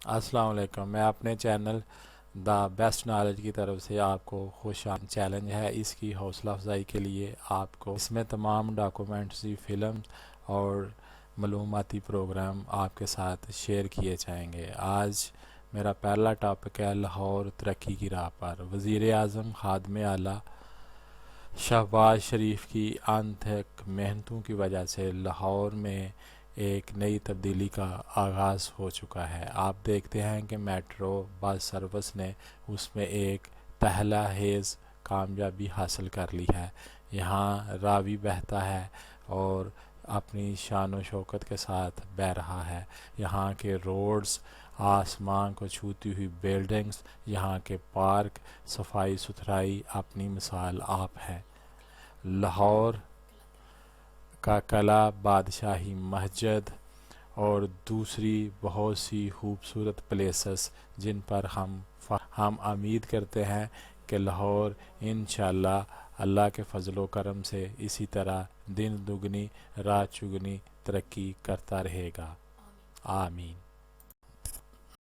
अस्सलाम वालेकुम। मैं अपने चैनल द बेस्ट नॉलेज की तरफ से आपको खुश चैलेंज है इसकी हौसला अफजाई के लिए। आपको इसमें तमाम डॉक्यूमेंट्री फिल्म और मालूमाती प्रोग्राम आपके साथ शेयर किए जाएंगे। आज मेरा पहला टॉपिक है लाहौर तरक्की की राह पर। वज़ीर आज़म खादम आला शहबाज शरीफ की अनथक मेहनतों की वजह से लाहौर में एक नई तब्दीली का आगाज़ हो चुका है। आप देखते हैं कि मेट्रो बस सर्विस ने उसमें एक पहला हेज़ कामयाबी हासिल कर ली है। यहाँ रावी बहता है और अपनी शान व शौकत के साथ बह रहा है। यहाँ के रोड्स, आसमान को छूती हुई बिल्डिंग्स, यहाँ के पार्क, सफाई सुथराई अपनी मिसाल आप है। लाहौर का कला, बादशाही मस्जिद और दूसरी बहुत सी खूबसूरत प्लेसेस जिन पर हम उम्मीद करते हैं कि लाहौर इंशाअल्लाह अल्लाह के फजल व करम से इसी तरह दिन दुगनी रात चुगनी तरक्की करता रहेगा। आमीन।